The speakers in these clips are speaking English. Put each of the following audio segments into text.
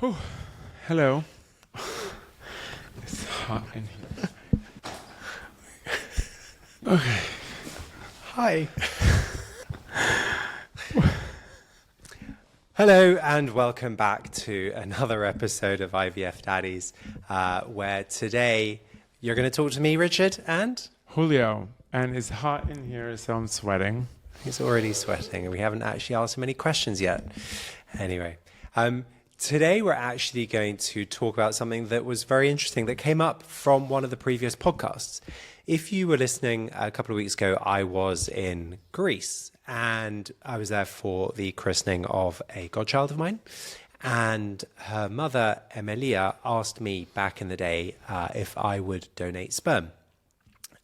Oh, hello. It's hot in here. Okay. Hi. Hello and welcome back to another episode of IVF Daddies, where today you're going to talk to me, Richard, and Julio. And it's hot in here, so I'm sweating. he's already sweating and we haven't actually asked him any questions yet. Anyway, today we're actually going to talk about something that was very interesting that came up from one of the previous podcasts. If you were listening a couple of weeks ago, I was in Greece and I was there for the christening of a godchild of mine. And her mother, Emilia, asked me back in the day if I would donate sperm.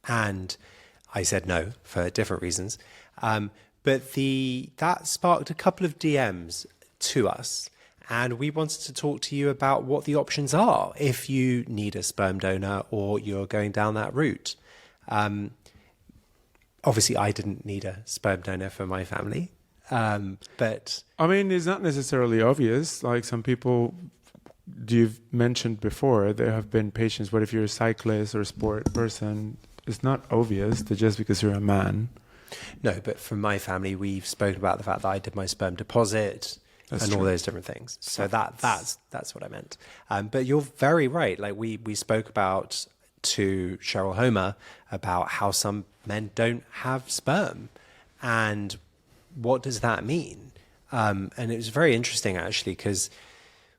And I said no for different reasons. But that sparked a couple of DMs to us. And we wanted to talk to you about what the options are if you need a sperm donor or you're going down that route. Obviously, I didn't need a sperm donor for my family. But I mean, it's not necessarily obvious. Like some people you've mentioned before, there have been patients, but if you're a cyclist or a sport person, it's not obvious that just because you're a man. No, but for my family, we've spoken about the fact that I did my sperm deposit and all those different things. So that's what I meant. But you're very right. Like we spoke about to Cheryl Homer about how some men don't have sperm and what does that mean? And it was very interesting actually, because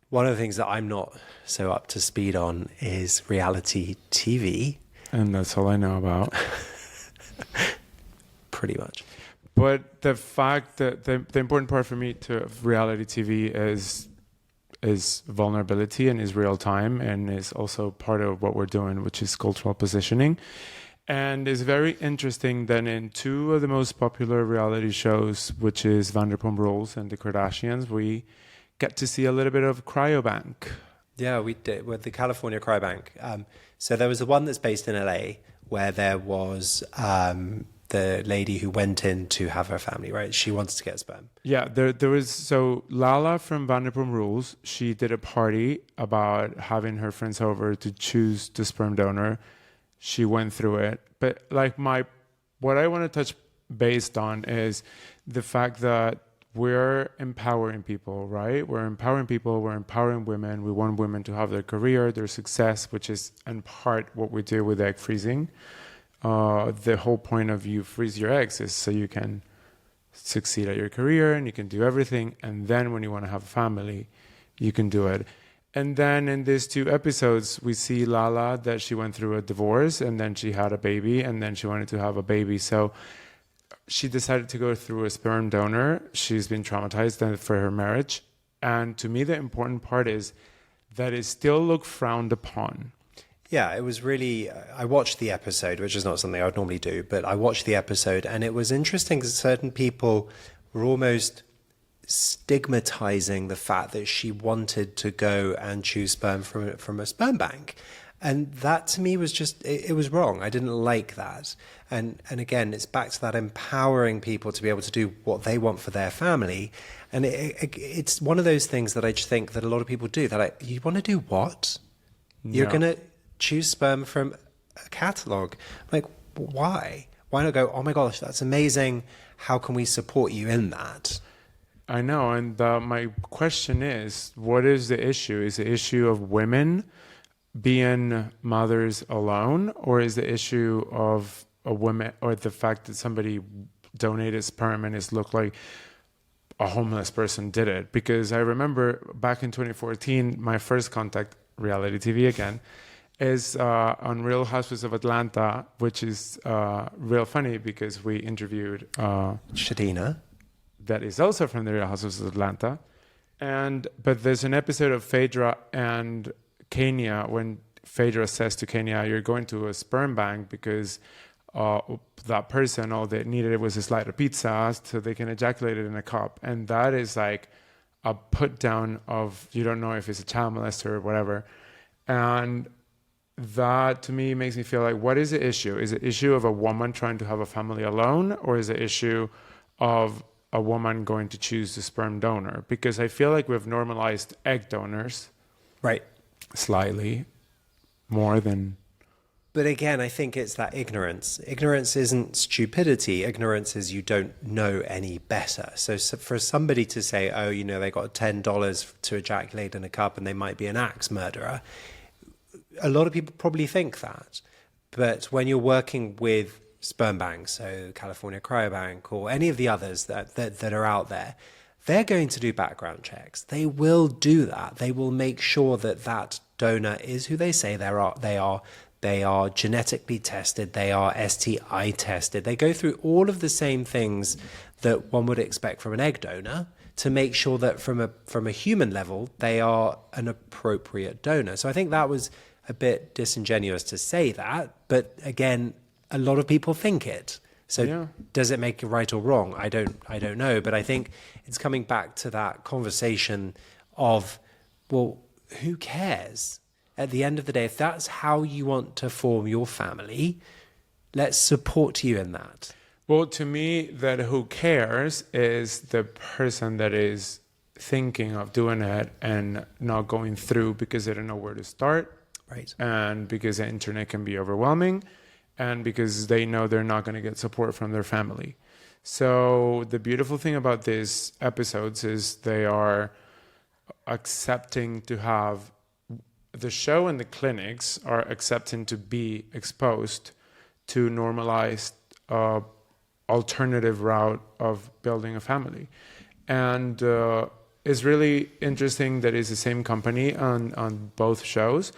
one of the things that I'm not so up to speed on is reality TV. And that's all I know about. Pretty much. But the fact that the important part for me of reality TV is vulnerability and is real time and is also part of what we're doing, which is cultural positioning. And it's very interesting that in two of the most popular reality shows, which is Vanderpump Rules and the Kardashians, we get to see a little bit of cryobank. Yeah, we did with the California cryobank. So there was the one that's based in LA where there was the lady who went in to have her family, right? She wanted to get sperm. Yeah, there was, so Lala from Vanderpump Rules, she did a party about having her friends over to choose the sperm donor. She went through it. But like what I want to touch based on is the fact that we're empowering people, right? We're empowering people, we're empowering women. We want women to have their career, their success, which is in part what we do with egg freezing. The whole point of you freeze your eggs is so you can succeed at your career and you can do everything. And then when you want to have a family, you can do it. And then in these two episodes, we see Lala that she went through a divorce and then she had a baby and then she wanted to have a baby. So she decided to go through a sperm donor. She's been traumatized for her marriage. And to me, the important part is that it still looked frowned upon. Yeah, it was really, I watched the episode, which is not something I would normally do, but I watched the episode and it was interesting because certain people were almost stigmatizing the fact that she wanted to go and choose sperm from a sperm bank. And that to me was just, it was wrong. I didn't like that. And again, it's back to that empowering people to be able to do what they want for their family. And it's one of those things that I just think that a lot of people do. That you want to do what? No. You're going to choose sperm from a catalog. Like, why? Why not go, oh my gosh, that's amazing. How can we support you in that? I know. And my question is, what is the issue? Is the issue of women being mothers alone, or is the issue of a woman, or the fact that somebody donated sperm and it looked like a homeless person did it? Because I remember back in 2014, my first contact, reality TV again, is on Real Housewives of Atlanta, which is real funny because we interviewed Shadina, that is also from the Real Housewives of Atlanta, but there's an episode of Phaedra and Kenya when Phaedra says to Kenya, "You're going to a sperm bank because that person, all they needed was a slice of pizza so they can ejaculate it in a cup," and that is like a put down of you don't know if it's a child molester or whatever, and that to me makes me feel like, what is the issue? Is it issue of a woman trying to have a family alone, or is it issue of a woman going to choose the sperm donor? Because I feel like we've normalized egg donors Right. slightly more than... But again, I think it's that ignorance. Ignorance isn't stupidity. Ignorance is you don't know any better. So for somebody to say, oh, you know, they got $10 to ejaculate in a cup and they might be an axe murderer, a lot of people probably think that. But when you're working with sperm banks, so California Cryobank or any of the others that are out there, they're going to do background checks. They will do that. They will make sure that that donor is who they say they are. They are genetically tested. They are STI tested. They go through all of the same things that one would expect from an egg donor to make sure that from a human level, they are an appropriate donor. So I think that was a bit disingenuous to say that. But again, a lot of people think it. So does it make it right or wrong? I don't know. But I think it's coming back to that conversation of, well, who cares? At the end of the day, if that's how you want to form your family, let's support you in that. Well, to me, that who cares is the person that is thinking of doing it and not going through because they don't know where to start. Right. And because the internet can be overwhelming and because they know they're not going to get support from their family. So the beautiful thing about these episodes is they are accepting to have the show and the clinics are accepting to be exposed to normalized alternative route of building a family. And it's really interesting that it's the same company on both shows.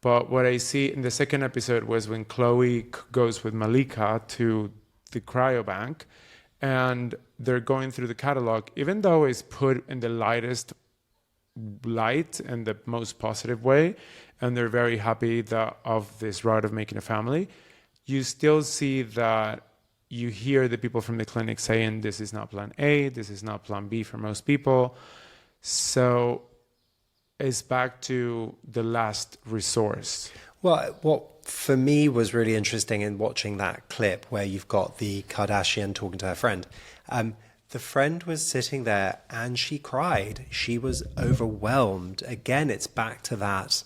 But what I see in the second episode was when Khloe goes with Malika to the cryobank and they're going through the catalog, even though it's put in the lightest light and the most positive way, and they're very happy of this route of making a family, you still see that you hear the people from the clinic saying this is not plan A, this is not plan B for most people. So it's back to the last resource. Well, what for me was really interesting in watching that clip where you've got the Kardashian talking to her friend, the friend was sitting there and she cried. She was overwhelmed. Again, it's back to that.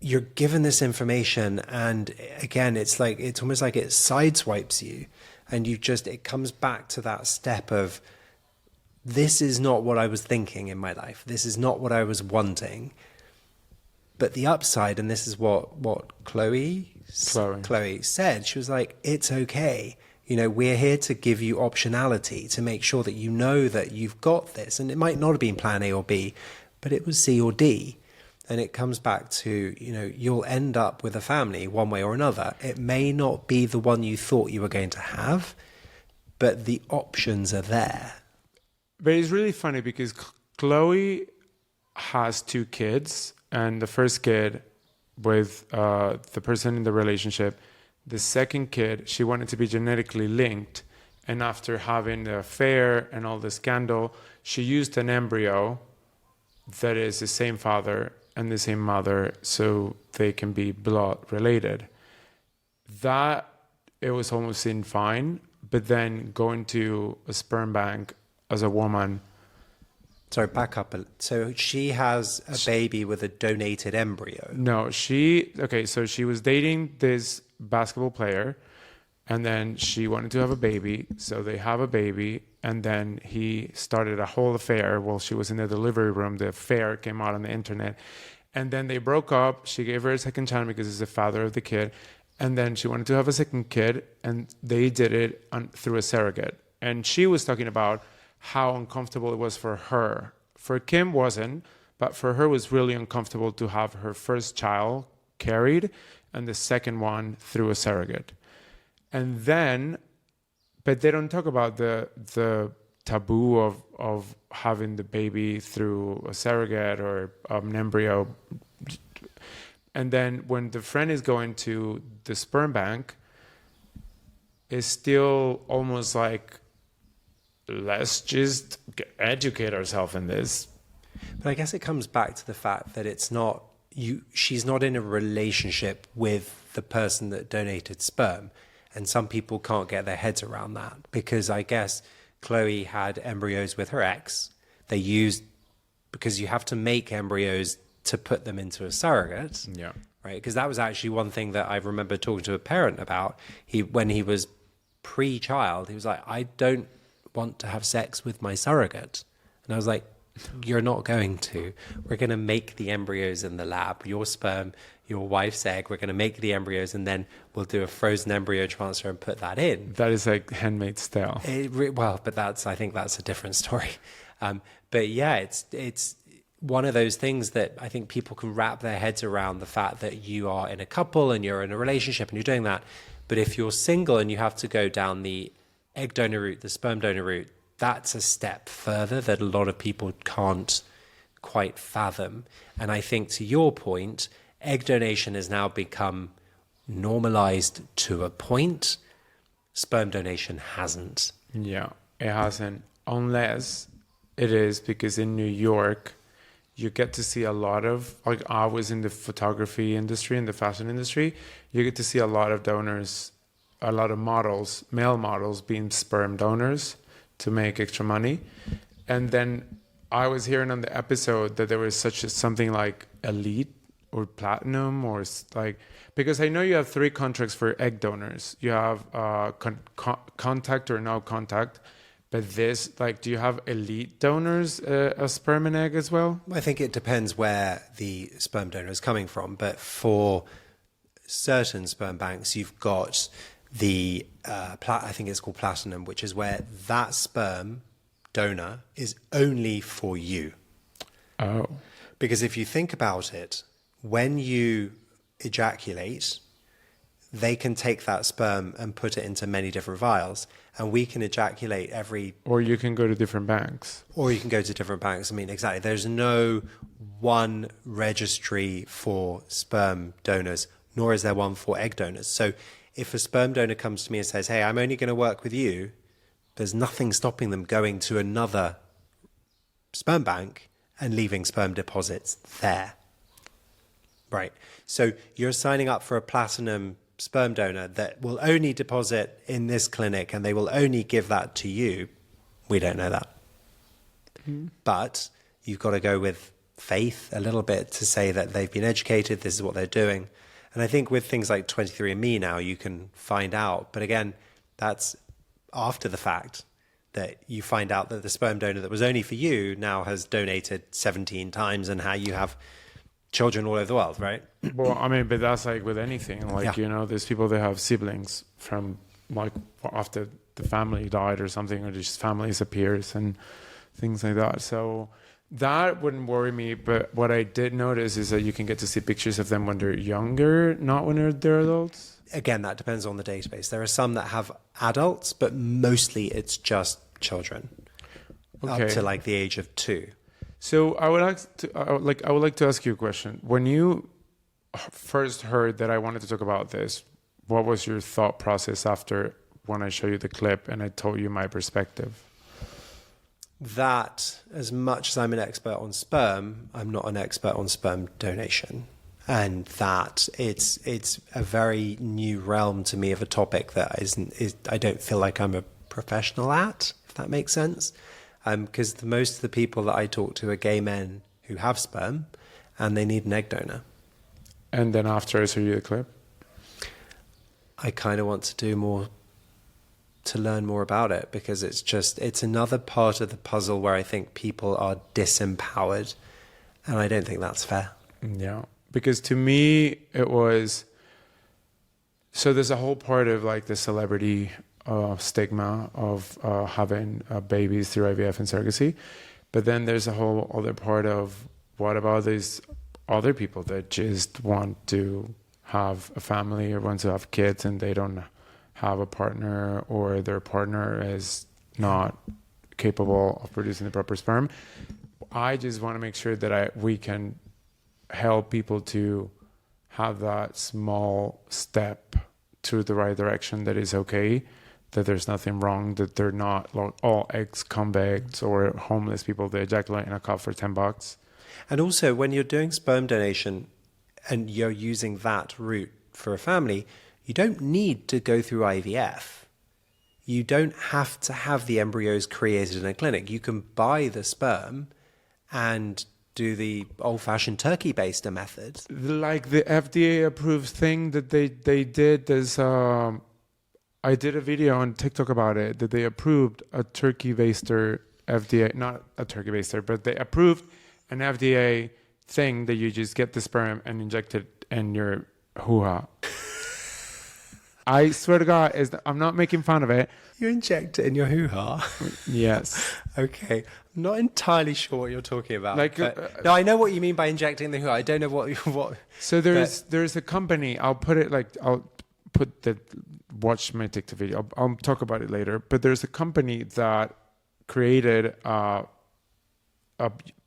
You're given this information and again, it's almost like it sideswipes you and it comes back to that step of, this is not what I was thinking in my life. This is not what I was wanting. But the upside, and this is what Khloe said, she was like, it's okay. You know, we're here to give you optionality to make sure that you know that you've got this. And it might not have been plan A or B, but it was C or D. And it comes back to, you know, you'll end up with a family one way or another. It may not be the one you thought you were going to have, but the options are there. But it's really funny because Khloe has 2 kids, and the first kid with the person in the relationship, the second kid, she wanted to be genetically linked. And after having the affair and all the scandal, she used an embryo that is the same father and the same mother so they can be blood related. That, it was almost seen fine. But then going to a sperm bank as a woman. Sorry, back up. So she has a baby with a donated embryo. No, so she was dating this basketball player and then she wanted to have a baby. So they have a baby and then he started a whole affair while she was in the delivery room. The affair came out on the internet and then they broke up. She gave her a second chance because he's the father of the kid. And then she wanted to have a second kid and they did it through a surrogate. And she was talking about how uncomfortable it was for her. For Kim wasn't, but for her it was really uncomfortable to have her first child carried and the second one through a surrogate. And then, but they don't talk about the taboo of having the baby through a surrogate or an embryo. And then when the friend is going to the sperm bank, it's still almost like, let's just educate ourselves in this. But I guess it comes back to the fact that it's not she's not in a relationship with the person that donated sperm. And some people can't get their heads around that because I guess Khloe had embryos with her ex. They used, because you have to make embryos to put them into a surrogate. Yeah. Right. Because that was actually one thing that I remember talking to a parent about. When he was pre-child, he was like, I don't want to have sex with my surrogate. And I was like, you're not going to. We're going to make the embryos in the lab. Your sperm, your wife's egg, we're going to make the embryos and then we'll do a frozen embryo transfer and put that in. That is like Handmaid's Tale. Well, but I think that's a different story. But yeah, it's one of those things that I think people can wrap their heads around, the fact that you are in a couple and you're in a relationship and you're doing that. But if you're single and you have to go down the egg donor route, the sperm donor route, that's a step further that a lot of people can't quite fathom. And I think to your point, egg donation has now become normalized to a point. Sperm donation hasn't. Yeah, it hasn't. Unless it is because in New York, you get to see a lot of, like I was in the photography industry, in the fashion industry, you get to see a lot of donors, a lot of models, male models being sperm donors to make extra money. And then I was hearing on the episode that there was something like elite or platinum or like, because I know you have 3 contracts for egg donors. You have contact or no contact. But this, like, do you have elite donors, a sperm and egg as well? I think it depends where the sperm donor is coming from. But for certain sperm banks, you've got the, I think it's called platinum, which is where that sperm donor is only for you. Oh. Because if you think about it, when you ejaculate, they can take that sperm and put it into many different vials, and we can ejaculate Or you can go to different banks. Or you can go to different banks. I mean, exactly. There's no one registry for sperm donors, nor is there one for egg donors. So if a sperm donor comes to me and says, hey, I'm only going to work with you, there's nothing stopping them going to another sperm bank and leaving sperm deposits there. Right. So you're signing up for a platinum sperm donor that will only deposit in this clinic and they will only give that to you. We don't know that. Mm. But you've got to go with faith a little bit to say that they've been educated, this is what they're doing. And I think with things like 23andMe now, you can find out. But again, that's after the fact that you find out that the sperm donor that was only for you now has donated 17 times and how you have children all over the world, right? Well, I mean, but that's like with anything. Like, you know, there's people that have siblings from like after the family died or something, or just families appears and things like that. So that wouldn't worry me. But what I did notice is that you can get to see pictures of them when they're younger, not when they're adults. Again, that depends on the database. There are some that have adults, but mostly it's just children up to like the age of 2. So I would like to ask you a question. When you first heard that I wanted to talk about this, what was your thought process after when I showed you the clip and I told you my perspective? That as much as I'm an expert on sperm, I'm not an expert on sperm donation. And that it's a very new realm to me of a topic that I don't feel like I'm a professional at, if that makes sense. Because most of the people that I talk to are gay men who have sperm and they need an egg donor. And then after I show you the clip? I kind of want to do more, to learn more about it, because it's another part of the puzzle where I think people are disempowered. And I don't think that's fair. Yeah. Because to me, it was, so there's a whole part of like the celebrity stigma of having babies through IVF and surrogacy. But then there's a whole other part of what about these other people that just want to have a family or want to have kids and they don't have a partner, or their partner is not capable of producing the proper sperm. I just want to make sure that we can help people to have that small step to the right direction, that is okay, that there's nothing wrong, that they're not like all ex-convicts or homeless people that ejaculate in a cup for $10. And also, when you're doing sperm donation and you're using that route for a family, you don't need to go through IVF. You don't have to have the embryos created in a clinic. You can buy the sperm and do the old-fashioned turkey-baster method. Like the FDA-approved thing that they did, there's I did a video on TikTok about it, that they approved a turkey baster FDA, not a turkey baster, but they approved an FDA thing that you just get the sperm and inject it in your hoo-ha. I swear to God, I'm not making fun of it. You inject it in your hoo-ha? Yes. Okay. I'm not entirely sure what you're talking about. Like, no, I know what you mean by injecting the hoo-ha. I don't know what. So there's a company, I'll watch my TikTok video. I'll talk about it later. But there's a company that created a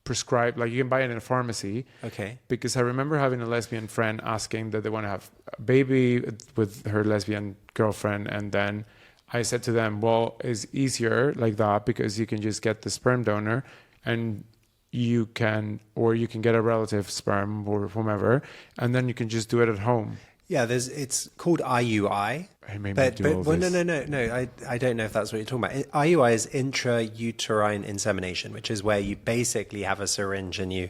prescribed, like you can buy it in a pharmacy. Okay. Because I remember having a lesbian friend asking that they want to have a baby with her lesbian girlfriend, and then I said to them, well, it's easier like that because you can just get the sperm donor and you can get a relative sperm or whomever, and then you can just do it at home. Yeah, it's called IUI. I I don't know if that's what you're talking about. IUI is intrauterine insemination, which is where you basically have a syringe and you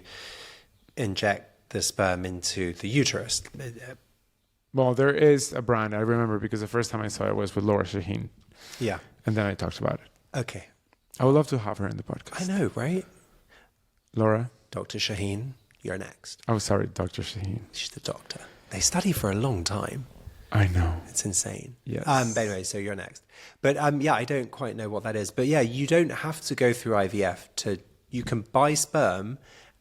inject the sperm into the uterus. Well, there is a brand, I remember, because the first time I saw it was with Laura Shaheen. Yeah. And then I talked about it. Okay. I would love to have her in the podcast. I know, right? Laura? Dr. Shaheen, you're next. Oh, sorry, Dr. Shaheen. She's the doctor. They study for a long time. I know. It's insane. Yes. But anyway, so you're next. But yeah, I don't quite know what that is. But yeah, you don't have to go through IVF you can buy sperm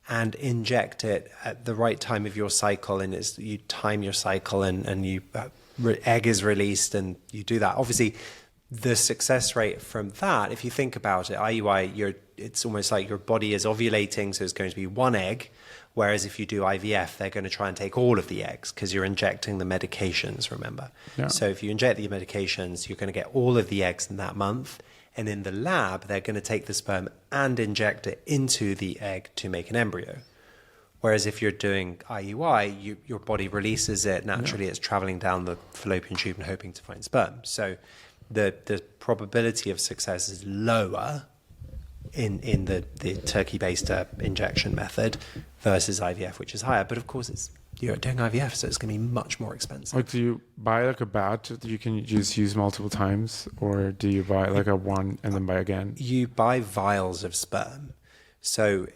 and inject it at the right time of your cycle, and you time your cycle, and you egg is released, and you do that. Obviously, the success rate from that, if you think about it, IUI, it's almost like your body is ovulating, so it's going to be one egg. Whereas if you do IVF, they're going to try and take all of the eggs because you're injecting the medications, remember? Yeah. So if you inject the medications, you're going to get all of the eggs in that month. And in the lab, they're going to take the sperm and inject it into the egg to make an embryo. Whereas if you're doing IUI, your body releases it naturally. Yeah. It's traveling down the fallopian tube and hoping to find sperm. So the probability of success is lower in the turkey baster injection method versus IVF, which is higher. But of course, you're doing IVF, so it's going to be much more expensive. Like, do you buy like a batch that you can just use multiple times, or do you buy like a one and then buy again? You buy vials of sperm. So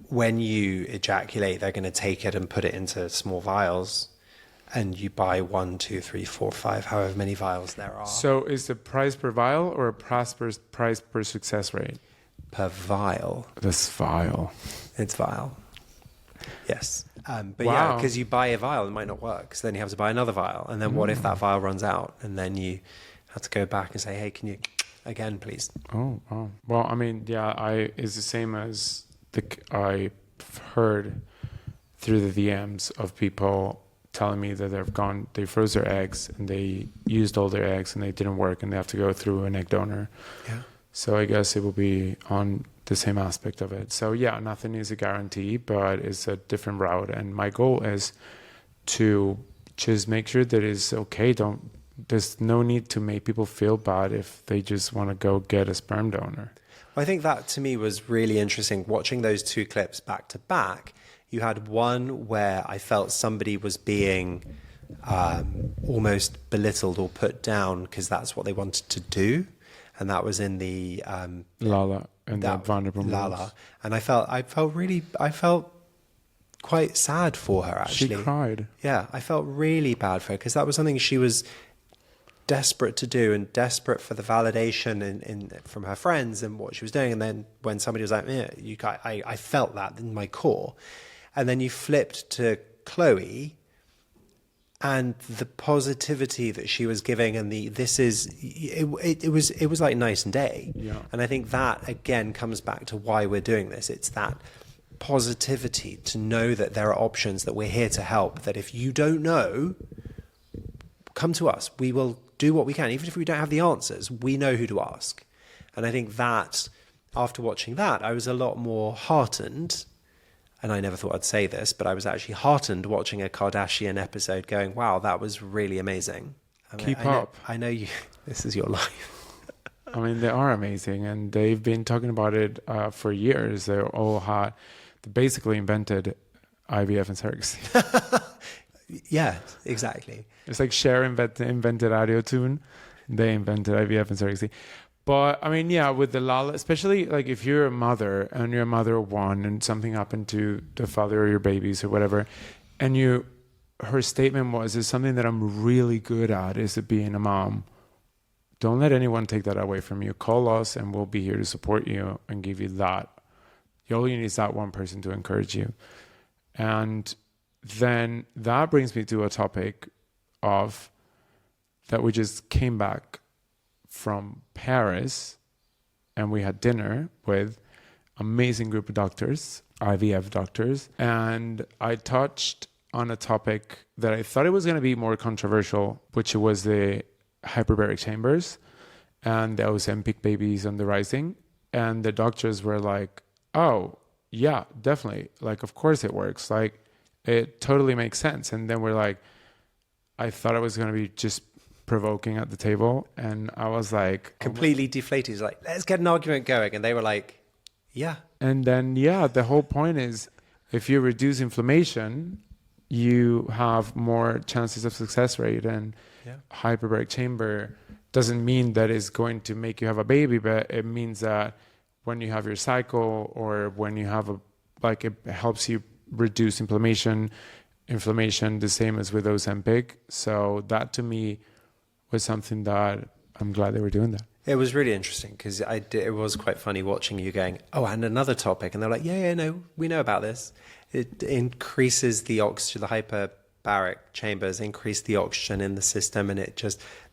when you ejaculate, they're going to take it and put it into small vials, and you buy 1, 2, 3, 4, 5, however many vials there are. So is the price per vial or a price per success rate? Per vial. This vial. It's vial. Yes. But wow. yeah, because you buy a vial, it might not work. So then you have to buy another vial. And then what if that vial runs out? And then you have to go back and say, hey, can you again, please? Oh, wow. Well, I mean, yeah, it's the same as I've heard through the DMs of people telling me that they froze their eggs and they used all their eggs and they didn't work and they have to go through an egg donor. Yeah. So I guess it will be on the same aspect of it. So yeah, nothing is a guarantee, but it's a different route. And my goal is to just make sure that it's okay. There's no need to make people feel bad if they just want to go get a sperm donor. Well, I think that to me was really interesting. Watching those two clips back to back, you had one where I felt somebody was being almost belittled or put down because that's what they wanted to do. And that was in the Lala and the Vanderpump. Lala, and I felt quite sad for her. Actually, she cried. Yeah, I felt really bad for her because that was something she was desperate to do and desperate for the validation from her friends and what she was doing. And then when somebody was like, "Yeah, I felt that in my core," and then you flipped to Khloe. And the positivity that she was giving, and it was like night and day. Yeah. And I think that again comes back to why we're doing this. It's that positivity to know that there are options, that we're here to help. That if you don't know, come to us. We will do what we can, even if we don't have the answers. We know who to ask. And I think that after watching that, I was a lot more heartened. and I never thought I'd say this, but I was actually heartened watching a Kardashian episode going, wow, that was really amazing. Keep up. I know you, this is your life. I mean, they are amazing, and they've been talking about it for years. They basically invented IVF and surrogacy. Yeah, exactly. It's like Cher invented audio tune. They invented IVF and surrogacy. But I mean, yeah, with the Lala, especially like if you're a mother and you're a mother of one and something happened to the father of your babies or whatever, and her statement was, is something that I'm really good at is being a mom. Don't let anyone take that away from you. Call us and we'll be here to support you and give you that. All you need is that one person to encourage you. And then that brings me to a topic of that we just came back from Paris and we had dinner with amazing group of doctors, IVF doctors. And I touched on a topic that I thought it was going to be more controversial, which was the hyperbaric chambers and the Ozempic babies on the rising. And the doctors were like, oh, yeah, definitely. Like, of course it works. Like, it totally makes sense. And then we're like, I thought I was going to be just provoking at the table. And I was like... completely deflated. He's like, let's get an argument going. And they were like, yeah. And then, yeah, the whole point is if you reduce inflammation, you have more chances of success rate. And hyperbaric chamber doesn't mean that it's going to make you have a baby, but it means that when you have your cycle or when you have it helps you reduce inflammation, the same as with Ozempic. So that to me was something that I'm glad they were doing that. It was really interesting because it was quite funny watching you going, oh, and another topic. And they're like, yeah, no, we know about this. It increases the oxygen, the hyperbaric chambers increase the oxygen in the system. And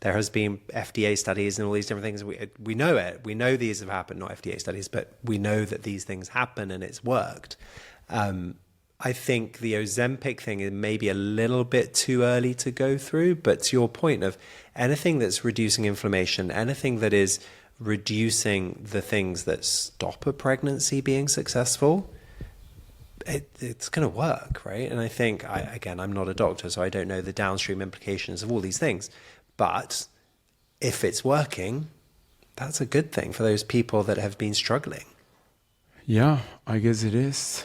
there has been FDA studies and all these different things. We know it. We know these have happened, not FDA studies, but we know that these things happen and it's worked. I think the Ozempic thing is maybe a little bit too early to go through, but to your point of anything that's reducing inflammation, anything that is reducing the things that stop a pregnancy being successful, it's going to work, right? And I think, again, I'm not a doctor, so I don't know the downstream implications of all these things, but if it's working, that's a good thing for those people that have been struggling. Yeah, I guess it is.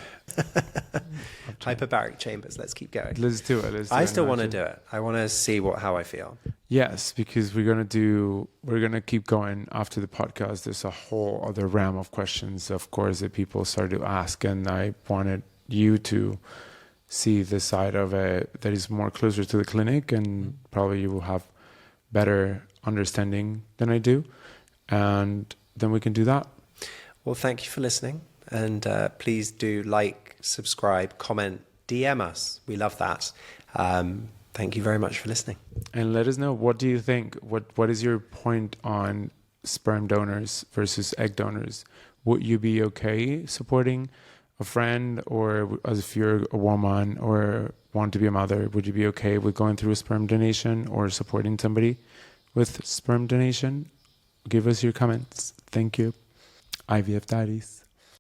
Hyperbaric chambers. Let's keep going. Let's do it. I still want to do it. I want to see how I feel. Yes, because we're gonna keep going after the podcast. There's a whole other realm of questions, of course, that people started to ask, and I wanted you to see the side of it that is more closer to the clinic, and probably you will have better understanding than I do, and then we can do that. Well, thank you for listening. And please do like, subscribe, comment, DM us. We love that. Thank you very much for listening. And let us know, what do you think? What is your point on sperm donors versus egg donors? Would you be okay supporting a friend, or as if you're a woman or want to be a mother, would you be okay with going through a sperm donation or supporting somebody with sperm donation? Give us your comments. Thank you. IVF Daddies.